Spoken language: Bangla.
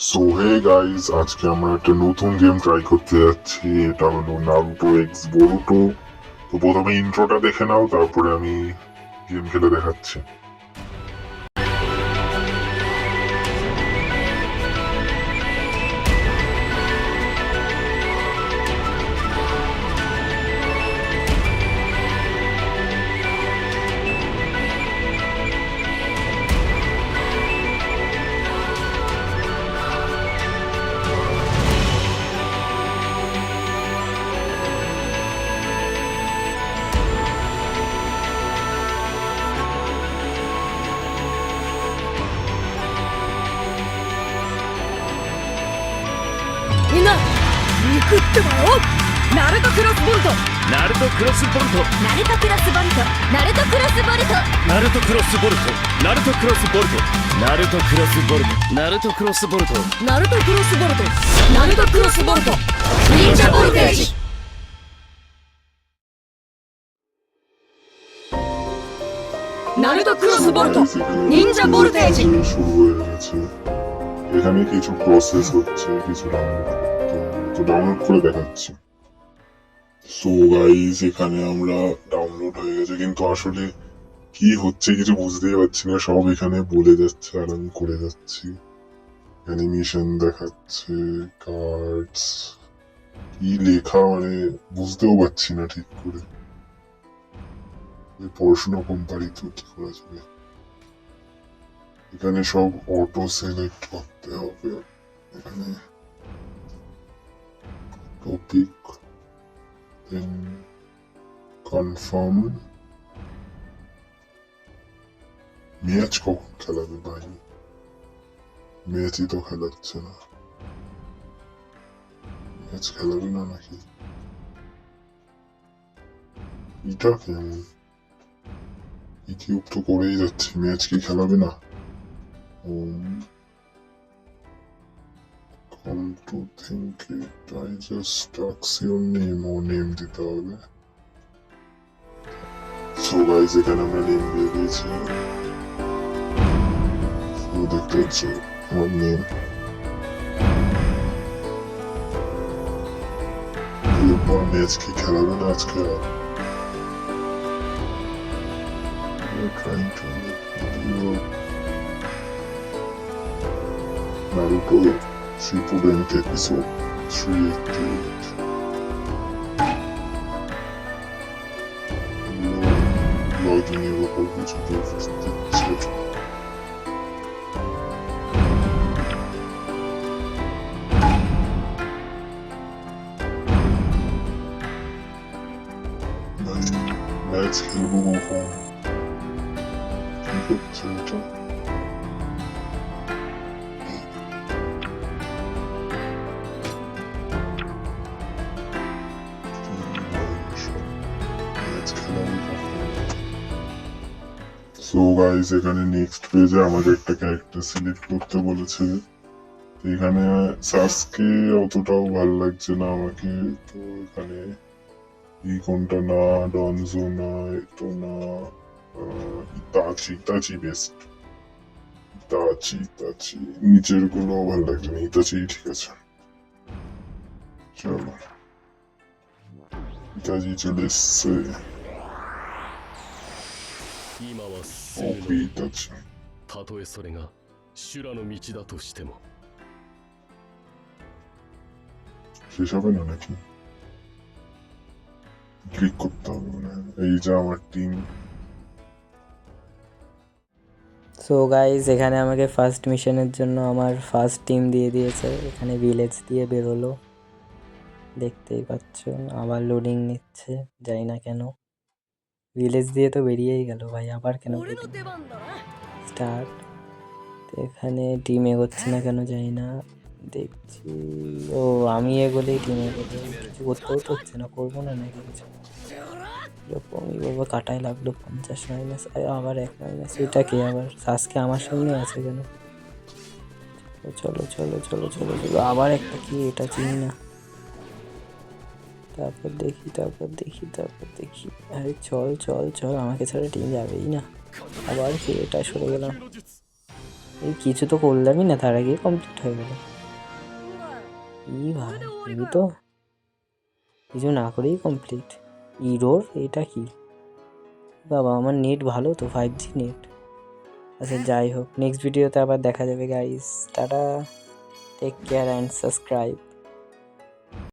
সো হে গাইস, আজকে আমরা একটা নতুন গেম ট্রাই করতে যাচ্ছি। এটা হলো নারুটো এক্স বোরুটো। তো প্রথমে ইন্ট্রোটা দেখে নাও, তারপরে আমি গেম খেলে দেখাচ্ছি।みんな行くってばよ。ナルトクロスボルト、ナルトクロスボルト、ナルトクロスボルト、ナルトクロスボルト、ナルトクロスボルト、ナルトクロスボルト、ナルトクロスボルト、ナルトクロスボルト、ナルトクロスボルト、ナルトクロスボルト、忍者ボルテージ。ナルトクロスボルト、忍者ボルテージ。 শুরু হয়ে গেছে। এখানে কিছু প্রসেস হচ্ছে, কিছু ডাউনলোড করে দেখাচ্ছি। সো গাইস, এখানে আমরা ডাউনলোড হয়ে গেছে, কিন্তু আসলে কি হচ্ছে কিছু বুঝতেই পারছি না। সব এখানে বলে যাচ্ছে আর আমি করে যাচ্ছি। অ্যানিমেশন দেখাচ্ছে, কার্ডস, কি লেখা মানে বুঝতেও পারছি না ঠিক করে। পড়াশোনা কোম্পানি তো কি করা যাবে। এখানে সব অটো সিলেক্ট করতে হবে। এখানে টপিক, দেন কনফার্ম। ম্যাচ কখন খেলাবে ভাই? ম্যাচই তো খেলাচ্ছে না। ম্যাচ খেলাবে না নাকি? এটা কেমন? ইউটিউব তো করেই যাচ্ছে, ম্যাচ কি খেলাবে না? Come to think it, I just ask your name or name দিতে হবে। So guys, এখানে আমরা নেম দিয়ে দিয়েছি। So দেখতে পাচ্ছ আমার নেম। এরপর ম্যাচ কি খেলাবে না আজকে? We're trying to make video Naruto Shippuden episode 388. Logging এর উপর কিছু দিচ্ছে। ম্যাচ খেলবো কখন? কি করছে এটা? সো গাইস, এখানে নেক্সট পেজে আমাকে একটা ক্যারেক্টার সিলেক্ট করতে বলেছে। এখানে সাসকে অতটাও ভালো লাগছে না আমাকে। তো এখানে এই কোনটা না, ডনজো না, এতো না, ইতাচি বেস্ট। ইতাচি নিচের গুলো ভালো লাগছে না, ইতাচি ঠিক আছে। চলো, ইতাচি চলে এসছে। 今はす ওপি ぐの ইতাচি たとえそれが修羅の道だとしても শেষ হবে না নাকি? ক্লিক করতে হবে মনে হয়। এই যে আমার টিম। সো গাইজ, এখানে আমাকে ফার্স্ট মিশনের জন্য আমার ফার্স্ট টিম দিয়ে দিয়েছে। এখানে ভিলেজ দিয়ে বেরোলো, দেখতেই পাচ্ছ। আবার লোডিং নিচ্ছে, জানি না কেন। ভিলেজ দিয়ে তো বেরিয়েই গেল ভাই, আবার কেন 俺の出番だな。 স্টার্ট। তো এখানে টিম এগোচ্ছে না কেন জানি না, দেখছি। ও, আমি এগোলেই টিম এগোলে, কিছু করতেও তো হচ্ছে না। করবো না নাকি কিছু? এরকমই বাবা, কাটাই লাগলো 50 মাইনাস, আবার 1 মাইনাস। এটা কি আবার? সাসকে আমার সঙ্গে আছে কেন? চলো চলো চলো চলো চলো, আবার একটা কি, এটা চিনি না। তারপর দেখি। আরে চল চল চল, আমাকে ছাড়া টিম যাবেই না। আবার কি, এটা সরে গেলাম। এই কিছু তো করলামই না, তার আগে কমপ্লিট হয়ে গেল। ভাই এই তো কিছু না করেই কমপ্লিট। ইরোর এটা কি বাবা, আমার নেট ভালো তো, 5G নেট। আচ্ছা যাই হোক, নেক্সট ভিডিওতে আবার দেখা যাবে guys. Tata, take care and subscribe.